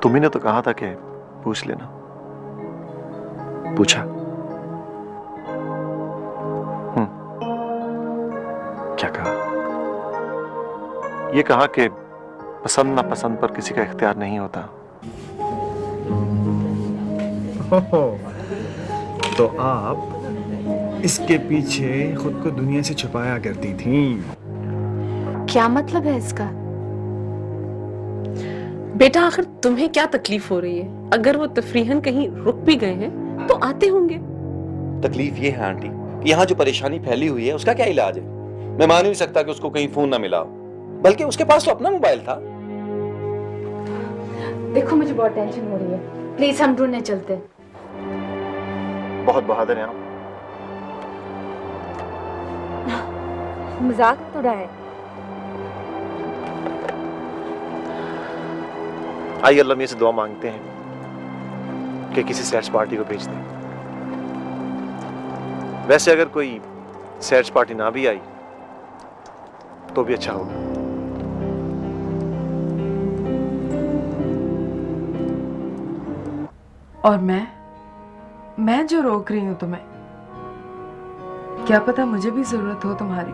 तुम्ही ने तो कहा था कि पूछ लेना। पूछा? क्या कहा? यह कहा कि पसंद ना पसंद पर किसी का इख्तियार नहीं होता। तो आप इसके पीछे खुद को दुनिया से छुपाया करती थी। क्या मतलब है इसका? बेटा आखिर तुम्हें क्या तकलीफ हो रही है? अगर वो तफरीहन कहीं रुक भी गए हैं तो आते होंगे। तकलीफ ये है आंटी कि यहाँ जो परेशानी फैली हुई है उसका क्या इलाज है? मैं मान ही नहीं सकता कि उसको कहीं फोन ना मिला हो, बल्कि उसके पास तो अपना मोबाइल था। देखो मुझे बहुत टेंशन हो रही है, प्लीज हम ढूंढने चलते हैं। बहुत बहादुर हैं आप। मजाक तो रहा है। आइए अल्लाह मियां से दुआ मांगते हैं कि किसी सैर्स पार्टी को भेज दें। वैसे अगर कोई सैर्स पार्टी ना भी आई तो भी अच्छा होगा। और मैं जो रोक रही हूं तुम्हें, क्या पता मुझे भी जरूरत हो तुम्हारी।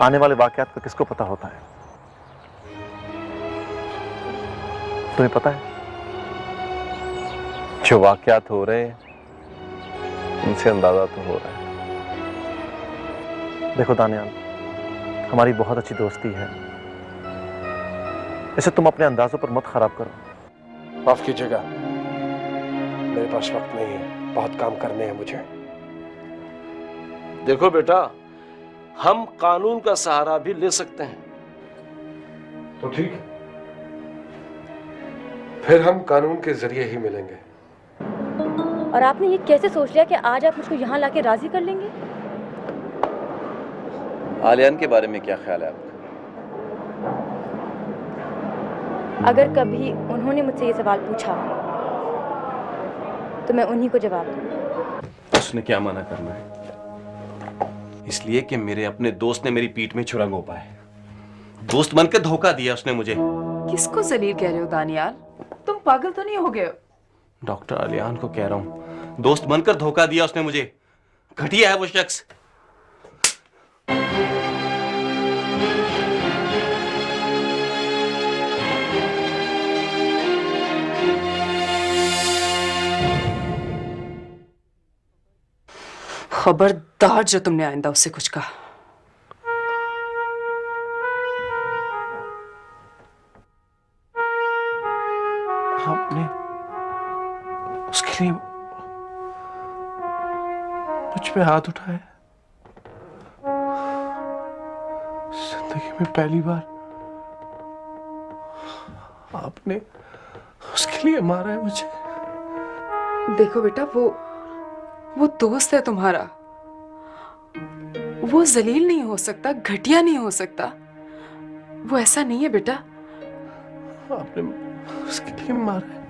आने वाले वाकयात का किसको पता होता है? तुम्हें पता है? जो वाकयात हो रहे हैं उनसे अंदाजा तो हो रहा है। देखो दानियाल, हमारी बहुत अच्छी दोस्ती है, इसे तुम अपने अंदाजों पर मत खराब करो। माफ कीजिएगा, मेरे पास वक्त नहीं है, बहुत काम करने हैं मुझे। देखो बेटा, हम कानून का सहारा भी ले सकते हैं। तो ठीक है, फिर हम कानून के जरिए ही मिलेंगे। और आपने ये कैसे सोच लिया कि आज आप मुझको यहाँ लाके राजी कर लेंगे? आलियान के बारे में क्या ख्याल है आपका? अगर कभी उन्होंने मुझसे ये सवाल पूछा तो मैं उन्हीं को जवाब दूंगी। उसने क्या मना करना है? इसलिए कि मेरे अपने दोस्त ने मेरी पीठ में छुरा घोंपा है। दोस्त बनकर धोखा दिया उसने मुझे। किसको जलील कह रहे हो दानियाल? तुम पागल तो नहीं हो गए हो? डॉक्टर आलियान को कह रहा हूं, दोस्त बनकर धोखा दिया उसने मुझे। घटिया है वो शख्स। खबरदार जो तुमने आइंदा उससे कुछ कहा। आपने उसके लिए मुझ पे हाथ उठाए। जिंदगी में पहली बार आपने उसके लिए मारा है मुझे। देखो बेटा, वो दोस्त है तुम्हारा, वो जलील नहीं हो सकता, घटिया नहीं हो सकता। वो ऐसा नहीं है बेटा। आपने उसके लिए मारा है।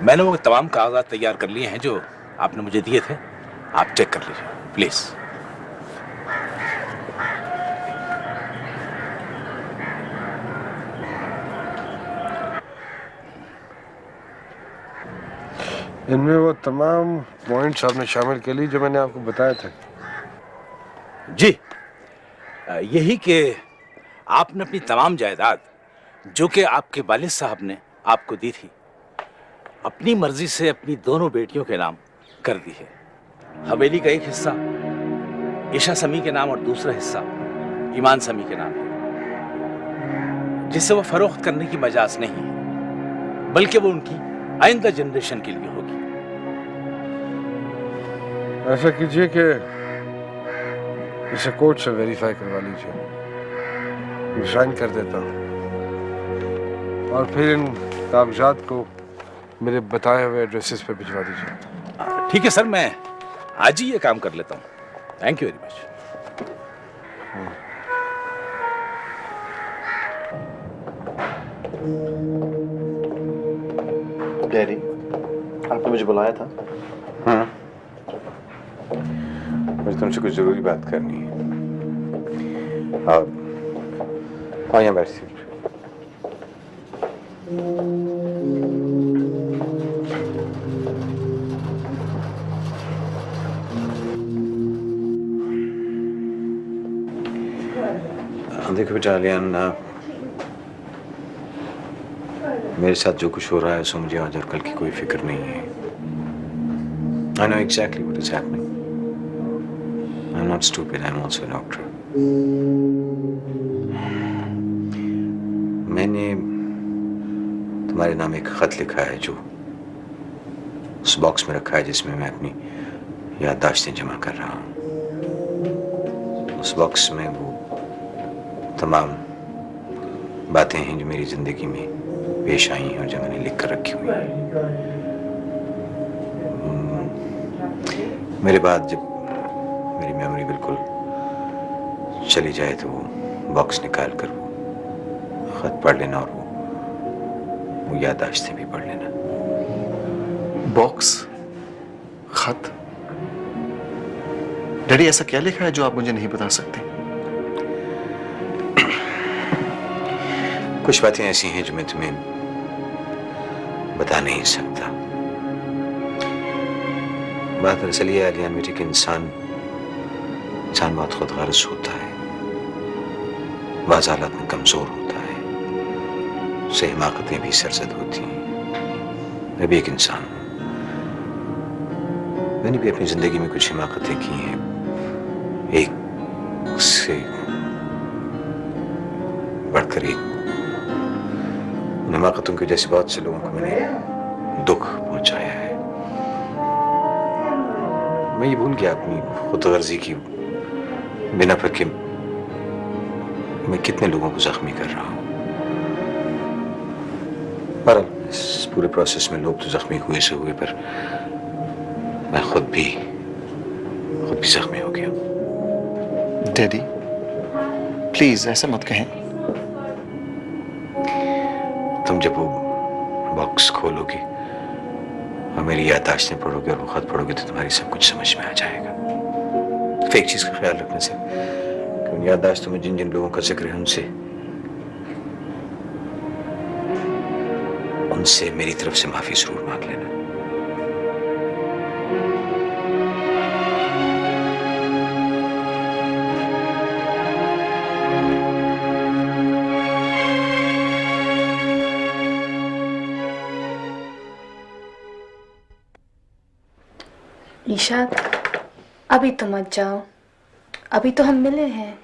मैंने वो तमाम कागजात तैयार कर लिए हैं जो आपने मुझे दिए थे। आप चेक कर लीजिए प्लीज। इनमें वो तमाम पॉइंट्स आपने शामिल कर ली जो मैंने आपको बताए थे। जी, यही कि आपने अपनी तमाम जायदाद जो कि आपके वालिद साहब ने आपको दी थी, अपनी मर्जी से अपनी दोनों बेटियों के नाम कर दी है। हवेली का एक हिस्सा ईशा समी के नाम और दूसरा हिस्सा ईमान समी के नाम है, जिससे वो फरोख्त करने की मजाज नहीं है, बल्कि वो उनकी आइंदा जनरेशन के लिए होगी। ऐसा कीजिए कि इसे कोर्ट से वेरीफाई करवा लीजिए, मैं साइन कर देता हूँ और फिर इन कागजात को मेरे बताए हुए एड्रेसेस पे भिजवा दीजिए। ठीक है सर, मैं आज ही ये काम कर लेता हूँ। Thank you very much. Daddy, आपने मुझे बुलाया था? हाँ, मुझे तुमसे कुछ जरूरी बात करनी है। आओ यहाँ बैठिए। देखो बेटा आलियान, मेरे साथ जो कुछ हो रहा है उससे मुझे आज और कल की कोई फिक्र नहीं है। I know exactly what is happening. I'm not stupid. I'm also a doctor. मैंने तुम्हारे नाम एक खत लिखा है जो उस बॉक्स में रखा है जिसमें मैं अपनी याददाश्तें जमा कर रहा हूँ। उस बॉक्स में वो तमाम बातें हैं जो मेरी जिंदगी में पेश आई हैं और जो मैंने लिख कर रखी हुई हैं। मेरे बाद जब मेरी मेमोरी बिल्कुल चली जाए तो वो बॉक्स निकाल कर वो खत पढ़ लेना और वो याददाश्तें भी पढ़ लेना। बॉक्स, खत? डैडी, ऐसा क्या लिखा है जो आप मुझे नहीं बता सकते? कुछ बातें ऐसी हैं जो मैं तुम्हें बता नहीं सकता। बात दरअसल ये आलियान बेटी कि इंसान बहुत खुद गर्ज होता है, बाज़ हालात में कमजोर होता है, उससे हिमाकतें भी सरजद होती हैं। मैं भी एक इंसान हूं, मैंने भी अपनी जिंदगी में कुछ हिमाकतें की हैं, एक से बढ़कर एक। उन हिमाकतों की वजह से बहुत से लोगों को मैंने दुख पहुंचाया है। मैं ये भूल गया अपनी खुदगर्जी की बिना पर कि मैं कितने लोगों को जख्मी कर रहा हूं। पर इस पूरे प्रोसेस में लोग तो जख्मी हुए से हुए, पर मैं खुद भी जख्मी हो गया। डैडी, प्लीज ऐसा मत कहें। तुम जब वो बॉक्स खोलोगे और मेरी याददाश्तें पढ़ोगे और वो खत पढ़ोगे तो तुम्हारी सब कुछ समझ में आ जाएगा। फिर एक चीज का ख्याल रखने से कि उन याददाश्तों में जिन जिन लोगों का जिक्र है उनसे मेरी तरफ से माफी जरूर मांग लेना। ईशा, अभी तो मत जाओ, अभी तो हम मिले हैं।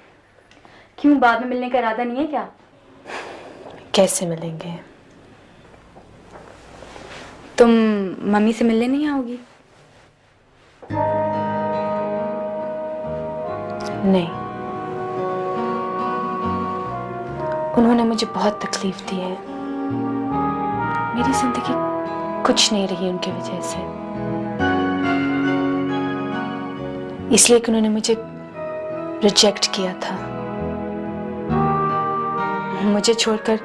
क्यों, बाद में मिलने का इरादा नहीं है क्या? कैसे मिलेंगे? तुम मम्मी से मिलने नहीं आओगी? नहीं, उन्होंने मुझे बहुत तकलीफ दी है। मेरी जिंदगी कुछ नहीं रही उनकी वजह से, इसलिए कि उन्होंने मुझे रिजेक्ट किया था। मुझे छोड़कर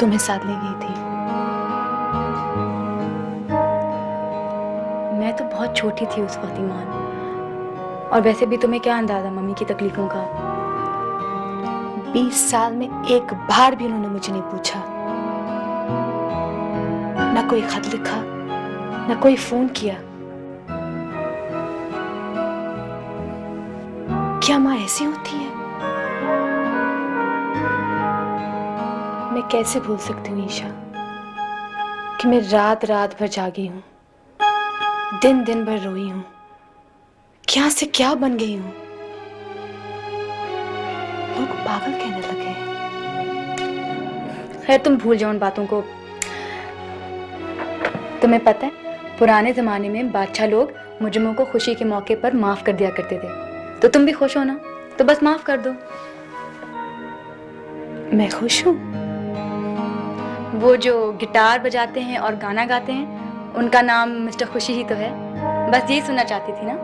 तुम्हें साथ ले गई थी। मैं तो बहुत छोटी थी उस वक्त ईमान, और वैसे भी तुम्हें क्या अंदाजा मम्मी की तकलीफों का। 20 साल में एक बार भी उन्होंने मुझे नहीं पूछा, ना कोई खत लिखा, ना कोई फोन किया। क्या माँ ऐसी होती है? मैं कैसे भूल सकती हूँ ईशा कि मैं रात रात भर जागी हूँ, दिन दिन भर रोई हूँ, क्या से क्या बन गई हूँ। लोग पागल कहने लगे हैं। खैर तुम भूल जाओ उन बातों को। तुम्हें पता है पुराने जमाने में बादशाह लोग मुजरिमों को खुशी के मौके पर माफ कर दिया करते थे, तो तुम भी खुश हो ना, तो बस माफ कर दो। मैं खुश हूँ। वो जो गिटार बजाते हैं और गाना गाते हैं, उनका नाम मिस्टर खुशी ही तो है। बस यही सुनना चाहती थी ना।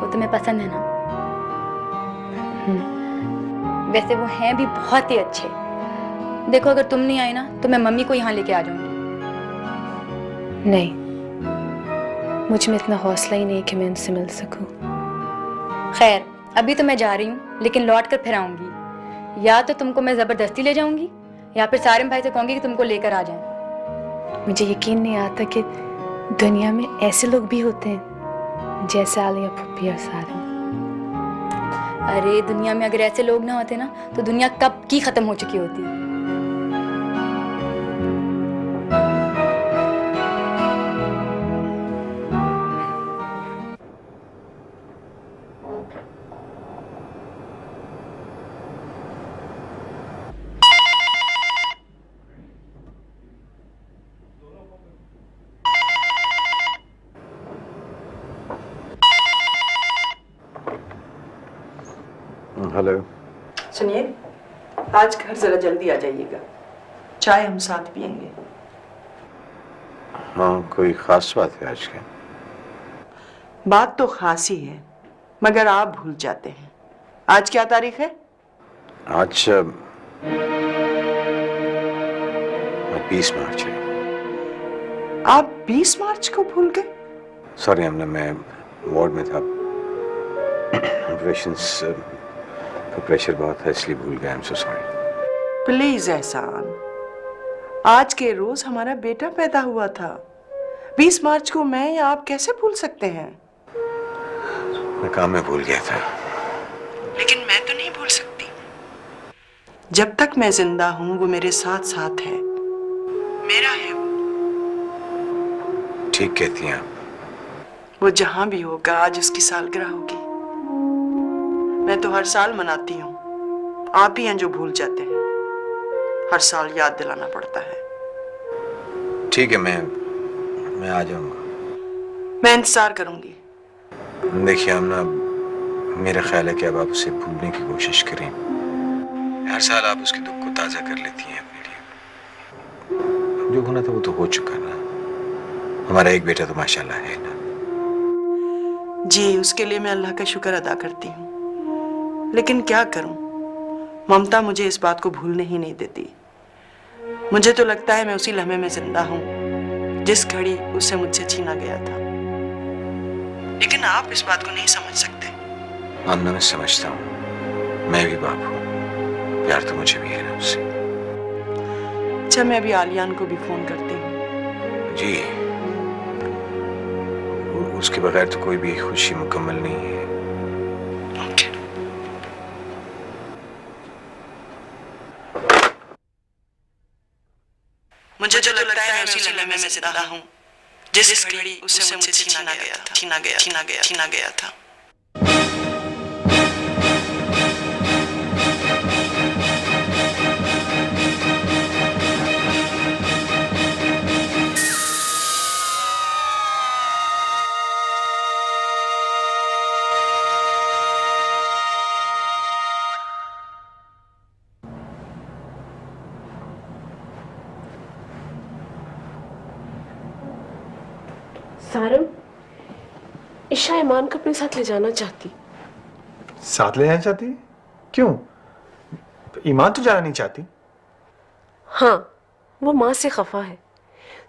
वो तुम्हें पसंद है ना? वैसे वो हैं भी बहुत ही अच्छे। देखो अगर तुम नहीं आई ना तो मैं मम्मी को यहाँ लेके आ जाऊंगी। नहीं, मुझ में इतना हौसला ही नहीं कि मैं उनसे मिल सकूं। खैर अभी तो मैं जा रही हूँ, लेकिन लौट कर फिर आऊंगी। या तो तुमको मैं जबरदस्ती ले जाऊंगी, या फिर सारिम भाई से कहूंगी कि तुमको लेकर आ जाएं। मुझे यकीन नहीं आता कि दुनिया में ऐसे लोग भी होते हैं जैसे आलिया फुप्पी और सारिम। अरे दुनिया में अगर ऐसे लोग ना होते ना तो दुनिया कब की खत्म हो चुकी होती। हेलो। सुनिए, आज घर जरा जल्दी आ जाइएगा, चाय हम साथ पियेंगे। हाँ, कोई खास बात है आज के? बात तो खास ही है, मगर आप भूल जाते हैं। आज क्या तारीख है? आज 20 मार्च है। आप 20 मार्च को भूल गए? सॉरी हमने, मैं वार्ड में था, ऑपरेशंस का प्रेशर बहुत है इसलिए भूल गया। I am so sorry. Please एहसान, आज के रोज हमारा बेटा पैदा हुआ था। 20 मार्च को मैं या आप कैसे भूल सकते हैं? मैं काम में भूल गया था। लेकिन मैं तो नहीं भूल सकती। जब तक मैं जिंदा हूं वो मेरे साथ साथ है, मेरा है वो। ठीक कहती हैं आप। वो जहां भी होगा, आज उसकी सालगिरह होगी। मैं तो हर साल मनाती हूँ, आप ही हैं जो भूल जाते हैं। हर साल याद दिलाना पड़ता है। ठीक है, मैं आ जाऊंगा। मैं इंतजार करूंगी। देखिए हम ना, मेरा ख्याल है कि अब आप उसे भूलने की कोशिश करें। हर साल आप उसके दुख को ताज़ा कर लेती हैं अपने लिए। जो होना था वो तो हो चुका ना। हमारा एक बेटा तो माशाल्लाह है ना। जी, उसके लिए मैं अल्लाह का शुक्र अदा करती हूँ, लेकिन क्या करूं, ममता मुझे इस बात को भूलने ही नहीं देती। मुझे तो लगता है मैं उसी लम्हे में जिंदा हूं जिस घड़ी उसे मुझसे छीना गया था। लेकिन आप इस बात को नहीं समझ सकते। आमना, मैं समझता हूँ, मैं भी बाप हूँ, प्यार तो मुझे भी है ना उससे। अच्छा, मैं अभी आलियान को भी फोन करती हूँ। जी, उसके बगैर तो कोई भी खुशी मुकम्मल नहीं है। मुझे जो लगता है मैं उसी लम्हे में जिंदा हूँ जिस घड़ी उसे मुझसे छीना गया था। सारम, ईशा ईमान को अपने साथ ले जाना चाहती। साथ ले जाना चाहती? क्यों? ईमान तो जाना नहीं चाहती। हाँ, वो माँ से खफा है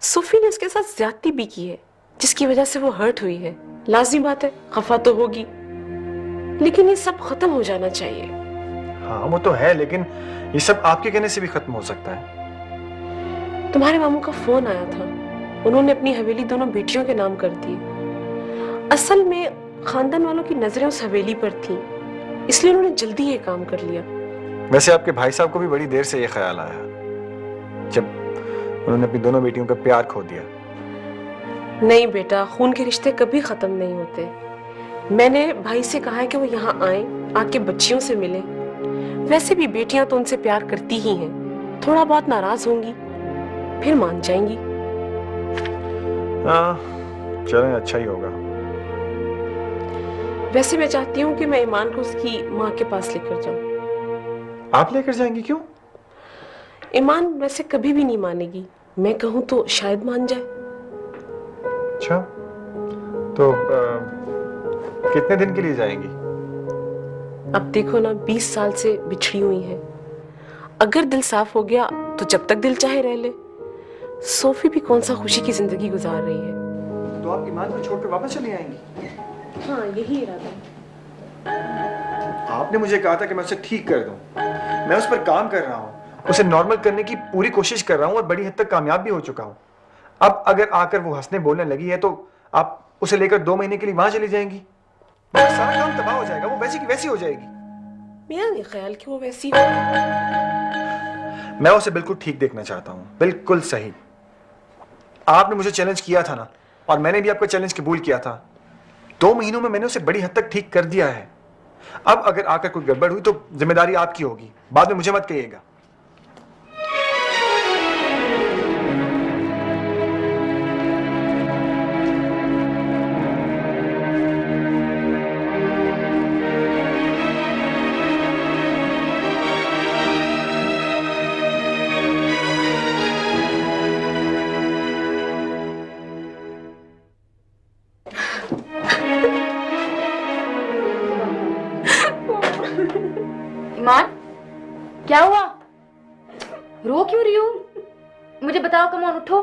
सोफी ने उसके साथ ज्यादती भी की है, जिसकी वजह से वो हर्ट हुई है। लाजिम बात है, खफा तो होगी, लेकिन ये सब खत्म हो जाना चाहिए। हाँ वो तो है, लेकिन ये सब आपके कहने से भी खत्म हो सकता है। तुम्हारे मामू का फोन आया था, उन्होंने अपनी हवेली दोनों बेटियों के नाम कर दी। असल में खानदान वालों की नजरें उस हवेली पर थी, इसलिए उन्होंने जल्दी ये काम कर लिया। वैसे आपके भाई साहब को भी बड़ी देर से ये ख्याल आया, जब उन्होंने अपनी दोनों बेटियों का प्यार खो दिया। नहीं बेटा, खून के रिश्ते कभी खत्म नहीं होते। मैंने भाई से कहा है कि वो यहाँ आए, आके बच्चियों से मिले। वैसे भी बेटियां तो उनसे प्यार करती ही हैं, थोड़ा बहुत नाराज होंगी, फिर मान जाएंगी। हाँ चलें, अच्छा ही होगा। वैसे मैं चाहती हूँ कि मैं ईमान को उसकी माँ के पास लेकर जाऊँ। आप लेकर जाएंगी? क्यों? ईमान वैसे कभी भी नहीं मानेगी, मैं कहूँ तो शायद मान जाए। अच्छा, तो कितने दिन के लिए जाएंगी? अब देखो ना, 20 साल से बिछड़ी हुई है। अगर दिल साफ हो गया तो जब तक दिल चाहे रह ले। सोफी भी कौन सा खुशी की जिंदगी गुजार रही है। तो आप ईमान को छोड़कर वापस चली आएंगी? हाँ, यही इरादा है। आपने मुझे कहा था कि मैं उसे ठीक कर दूं। मैं उस पर काम कर रहा हूँ, उसे नॉर्मल करने की पूरी कोशिश कर रहा हूँ और बड़ी हद तक कामयाब भी हो चुका हूँ। अब अगर आकर वो हंसने बोलने लगी है तो आप उसे लेकर 2 महीने के लिए वहां चली जाएंगी? सारा काम तबाह हो जाएगा, वो वैसी की वैसी हो जाएगी। मेरा नहीं ख्याल कि वो वैसी हो। मैं उसे बिल्कुल ठीक देखना चाहता हूँ, बिल्कुल सही। आपने मुझे चैलेंज किया था ना, और मैंने भी आपका चैलेंज कबूल किया था। 2 महीनों में मैंने उसे बड़ी हद तक ठीक कर दिया है। अब अगर आकर कोई गड़बड़ हुई तो जिम्मेदारी आपकी होगी, बाद में मुझे मत कहिएगा। ईमान, क्या हुआ? रो क्यों रही हो? मुझे बताओ, कम ऑन, उठो।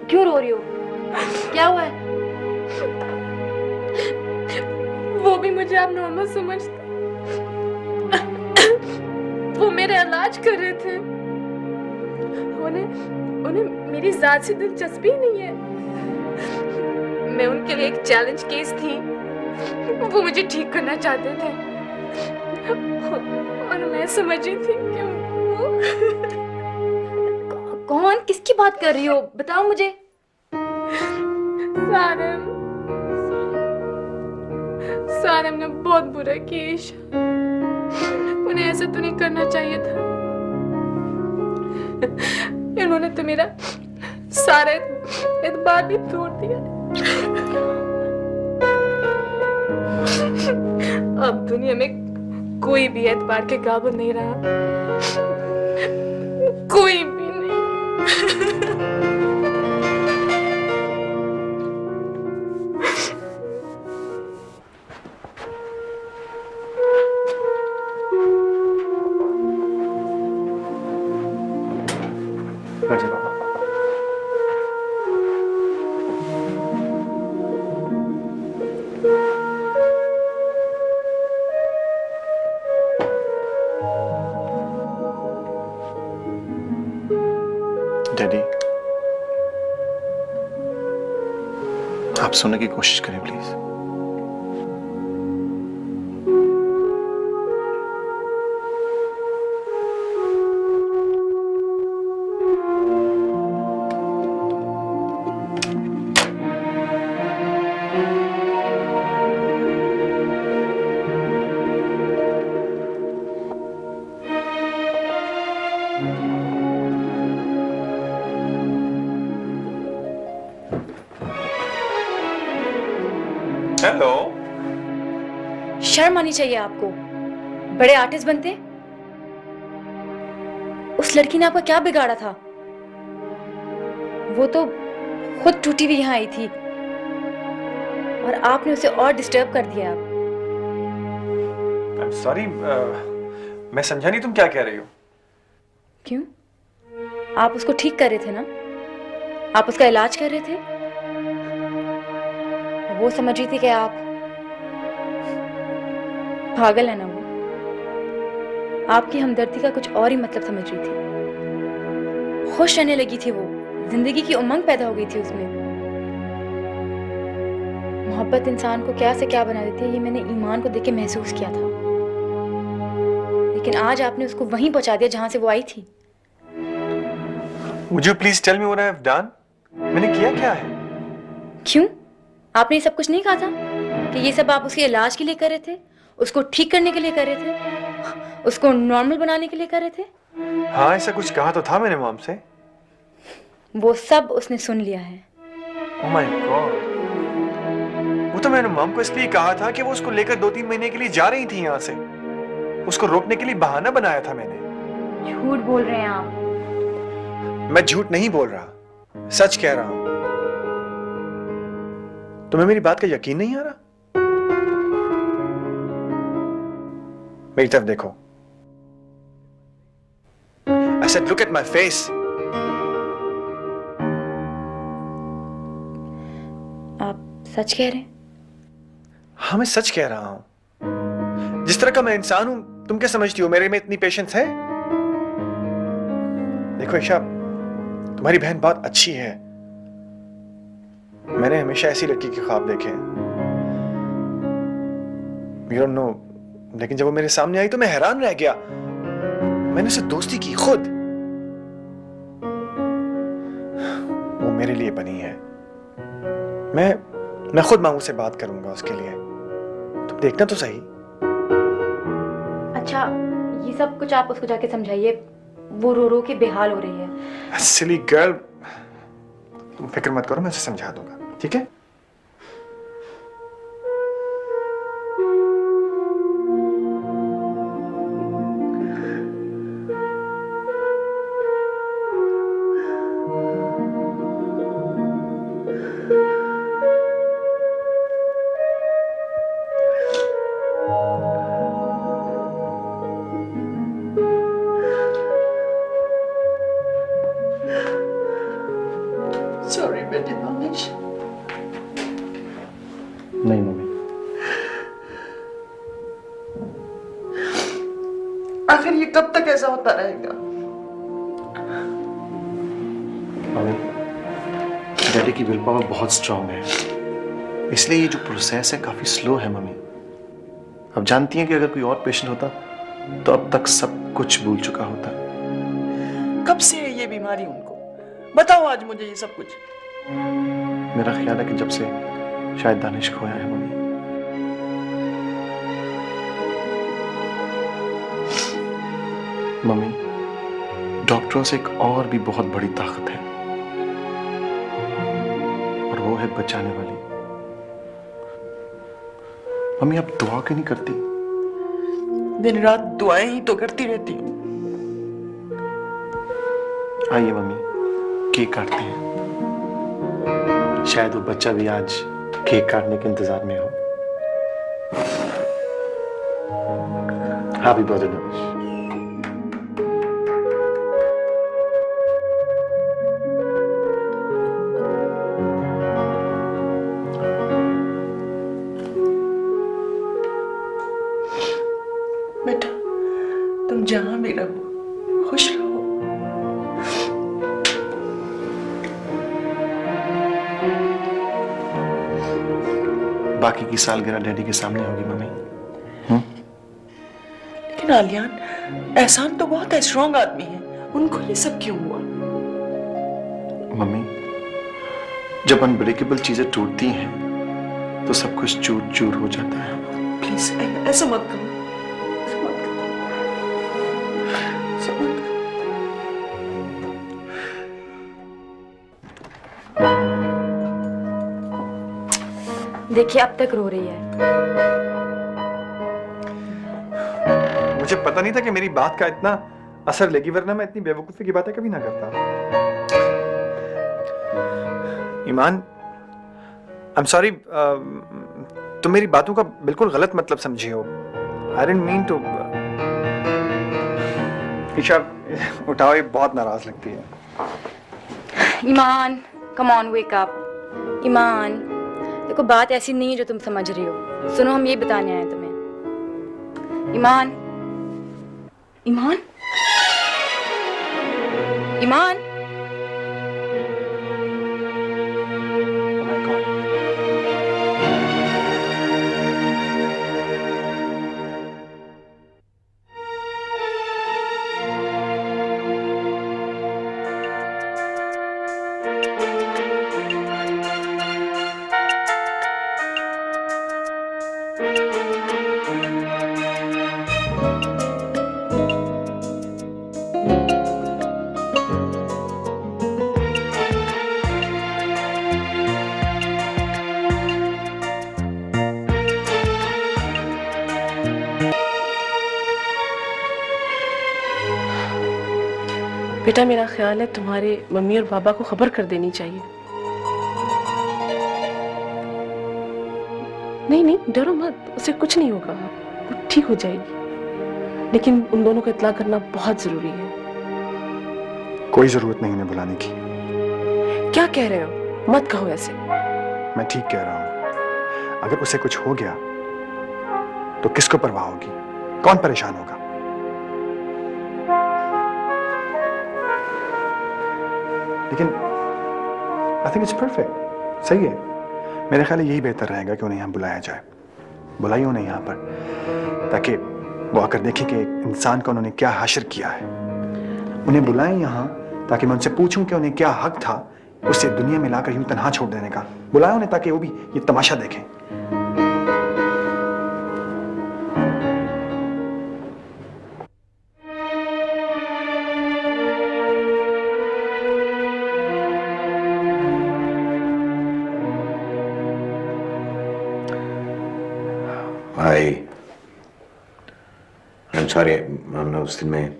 क्यों रो रही हो? क्या हुआ है? वो भी मुझे आप नॉर्मल समझते। वो मेरा इलाज कर रहे थे। उन्हें मेरी जात से दिलचस्पी नहीं है। मैं उनके लिए एक चैलेंज केस थी। वो मुझे ठीक करना चाहते थे और मैं समझ रही थी कि वो कौन? किसकी बात कर रही हो? बताओ मुझे। सारम ने बहुत बुरा किया ईशा। उन्हें ऐसा तो नहीं करना चाहिए था। इन्होंने तो मेरा सारा एतबार भी तोड़ दिया। अब दुनिया में कोई भी एतबार के काबिल नहीं रहा, कोई भी नहीं। डैडी, आप सुनने की कोशिश करें प्लीज। हेलो। शर्म आनी चाहिए आपको, बड़े आर्टिस्ट बनते। उस लड़की ने आपका क्या बिगाड़ा था? वो तो खुद टूटी हुई यहाँ आई थी और आपने उसे और डिस्टर्ब कर दिया। I'm sorry, मैं समझा नहीं तुम क्या कह रही हो। क्यों? आप उसको ठीक कर रहे थे ना? आप उसका इलाज कर रहे थे? वो समझ रही थी कि आप पागल है ना, वो आपकी हमदर्दी का कुछ और ही मतलब समझ रही थी। खुश रहने लगी थी वो, जिंदगी की उमंग पैदा हो गई थी उसमें। मोहब्बत इंसान को क्या से क्या बना देती है, ये मैंने ईमान को देख के महसूस किया था। लेकिन आज आपने उसको वहीं पहुंचा दिया जहां से वो आई थी। Would you please tell me what I have done? मैंने किया क्या है? क्यों? आपने ये सब कुछ नहीं कहा था कि ये सब आप उसके इलाज के लिए कर रहे थे, उसको ठीक करने के लिए कर रहे थे, उसको नॉर्मल बनाने के लिए कर रहे थे? हाँ, ऐसा कुछ कहा तो था मैंने मॉम से। वो सब उसने सुन लिया है। Oh my God. वो तो मैंने मॉम को इसलिए कहा था कि वो उसको लेकर 2-3 महीने के लिए जा रही थी यहाँ से। उसको रोकने के लिए बहाना बनाया था मैंने। झूठ बोल रहे हैं आप। मैं झूठ नहीं बोल रहा, सच कह रहा हूं। तुम्हें मेरी बात का यकीन नहीं आ रहा? मेरी तरफ देखो। I said, look at my face. आप सच कह रहे हैं? हाँ, मैं सच कह रहा हूं। जिस तरह का मैं इंसान हूं, तुम क्या समझती हो मेरे में इतनी पेशेंस है? देखो ईशा, तुम्हारी बहन बहुत अच्छी है। मैंने हमेशा ऐसी लड़की के ख्वाब देखे हैं। You don't know, लेकिन जब वो मेरे सामने आई तो मैं हैरान रह गया। मैंने उससे दोस्ती की खुद। वो मेरे लिए बनी है। मैं खुद मामू से बात करूंगा उसके लिए। तुम देखना तो सही। अच्छा, ये सब कुछ आप उसको जाके समझाइए। वो रो रो के बेहाल हो रही है। सिली गर्ल, तुम फिक्र मत करो, मैं उसे समझा दूंगा, ठीक है? सॉरी बेटे दानिश। नहीं मम्मी। आखिर ये कब तक ऐसा होता रहेगा? मम्मी, डैडी की विल पावर बहुत स्ट्रांग है, इसलिए ये जो प्रोसेस है काफी स्लो है मम्मी। अब जानती हैं कि अगर कोई और पेशेंट होता तो अब तक सब कुछ भूल चुका होता। कब से है ये बीमारी उनको? बताओ आज मुझे ये सब कुछ। मेरा ख्याल है कि जब से शायद दानिश खोया है मम्मी। मम्मी, डॉक्टरों से एक और भी बहुत बड़ी ताकत है, और वो है बचाने वाली। मम्मी, आप दुआ क्यों नहीं करती? दिन रात दुआएं ही तो करती रहती हूँ। आइए मम्मी, केक काटते हैं। शायद वो बच्चा भी आज केक काटने के इंतजार में हो। Happy birthday Danish. बेटा, तुम जहां भी रहो खुश रहो। बाकी की सालगिरह डैडी के सामने होगी मम्मी। लेकिन आलियान, एहसान तो बहुत है, स्ट्रॉन्ग आदमी है, उनको ये सब क्यों हुआ? मम्मी, जब अनब्रेकेबल चीजें टूटती हैं तो सब कुछ चूर चूर हो जाता है। प्लीज ऐसा मत करो, ऐसा मत करो, ऐसा मत करो। देखिए, अब तक रो रही है। मुझे पता नहीं था कि मेरी बात का इतना असर लेगी, वरना मैं इतनी बेवकूफी की बातें कभी ना करता। ईमान, आई एम सॉरी, तुम मेरी बातों का बिल्कुल गलत मतलब समझे हो। I didn't mean to. Isha, उठाओ, ये बहुत नाराज लगती है। ईमान, कम ऑन वेक अप। ईमान, देखो बात ऐसी नहीं है जो तुम समझ रही हो। सुनो, हम ये बताने आए तुम्हें। ईमान, ईमान, ईमान। बेटा मेरा ख्याल है तुम्हारे मम्मी और पापा को खबर कर देनी चाहिए। नहीं नहीं डरो मत, उसे कुछ नहीं होगा, वो ठीक हो जाएगी। लेकिन उन दोनों को इत्तला करना बहुत जरूरी है। कोई जरूरत नहीं उन्हें बुलाने की। क्या कह रहे हो? मत कहो ऐसे। मैं ठीक कह रहा हूं। अगर उसे कुछ हो गया तो किसको परवाह होगी? कौन परेशान होगा? लेकिन आई थिंक इट्स परफेक्ट। सही है। मेरे ख्याल यही बेहतर रहेगा कि उन्हें यहाँ बुलाया जाए। बुलाइए उन्हें यहाँ पर, ताकि वो आकर देखें कि एक इंसान का उन्होंने क्या हाशिर किया है। उन्हें बुलाएं यहाँ ताकि मैं उनसे पूछूं कि उन्हें क्या हक था उसे दुनिया में लाकर यूं तनहा छोड़ देने का। बुलाएं उन्हें ताकि वो भी ये तमाशा देखें। I'm sorry, मैं उस दिन में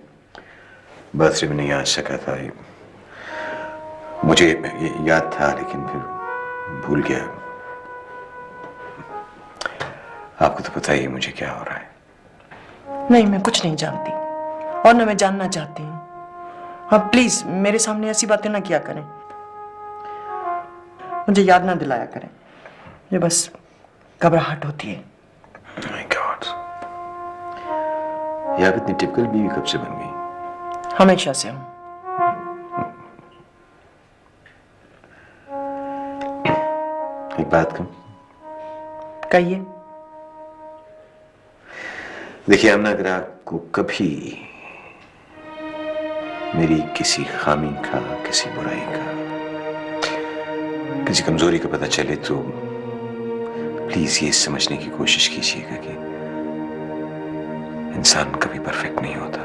बर्थडे में नहीं आ सका था। मुझे याद था लेकिन फिर भूल गया। आपको तो पता ही है मुझे क्या हो रहा है। नहीं, मैं कुछ नहीं जानती और न मैं जानना चाहती हूँ। हाँ प्लीज मेरे सामने ऐसी बातें ना किया करें, मुझे याद ना दिलाया करें। ये बस घबराहट होती है। My God, ये आप इतनी टिपिकल बीवी कब से बन गई? हमेशा से हूँ। एक बात कहूं? कहिए। देखिए अमना, अगर आपको कभी मेरी किसी खामी का, किसी बुराई का, किसी कमजोरी का पता चले तो प्लीज ये समझने की कोशिश कीजिएगा कि इंसान कभी परफेक्ट नहीं होता।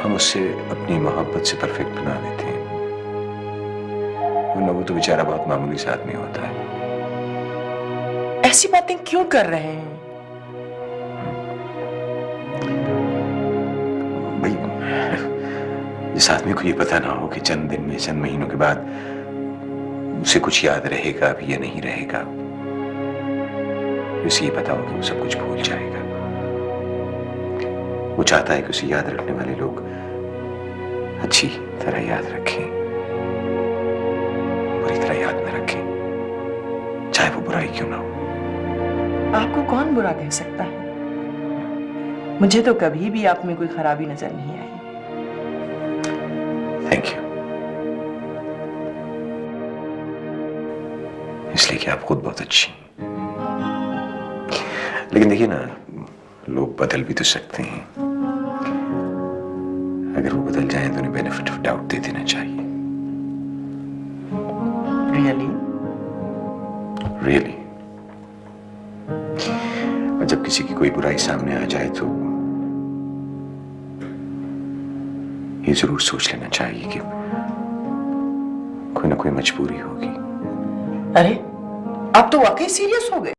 हम उससे अपनी मोहब्बत से परफेक्ट बना देते हैं, वरना वो तो बेचारा बहुत मामूली सा आदमी होता है। ऐसी बातें क्यों कर रहे हैं? भाई, जिस आदमी को ये पता ना हो कि चंद दिन में, चंद महीनों के बाद उसे कुछ याद रहेगा भी या नहीं रहेगा, उसे ये पता हो कि वो सब कुछ भूल जाएगा। वो चाहता है कि उसे याद रखने वाले लोग अच्छी तरह याद रखें, बुरी तरह याद न रखें, चाहे वो बुराई क्यों ना हो। आपको कौन बुरा कह सकता है? मुझे तो कभी भी आप में कोई खराबी नजर नहीं आई। Thank you. इसलिए कि आप खुद बहुत अच्छी हैं। लेकिन देखिए ना, लोग बदल भी तो सकते हैं। अगर वो बदल जाएं तो उन्हें बेनिफिट ऑफ डाउट दे देना चाहिए। रियली? रियली। और जब किसी की कोई बुराई सामने आ जाए तो ये जरूर सोच लेना चाहिए कि कोई ना कोई मजबूरी होगी। अरे आप तो वाकई सीरियस हो गए।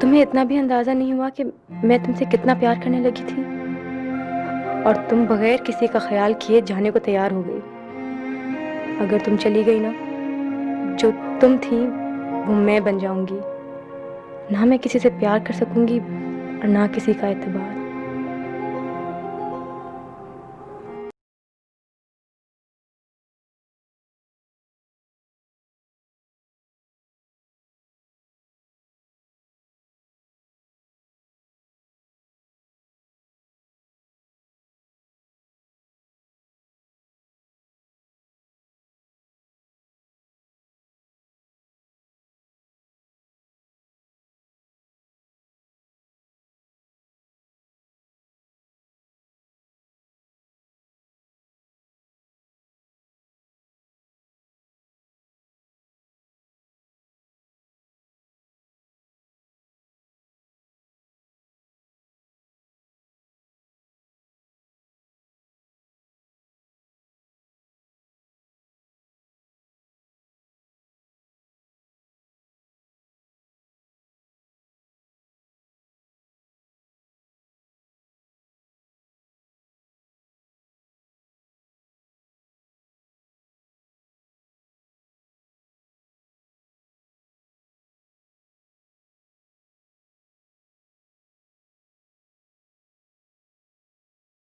तुम्हें इतना भी अंदाजा नहीं हुआ कि मैं तुमसे कितना प्यार करने लगी थी, और तुम बगैर किसी का ख्याल किए जाने को तैयार हो गई। अगर तुम चली गई ना, जो तुम थी वो मैं बन जाऊंगी। ना मैं किसी से प्यार कर सकूंगी और ना किसी का एतबार।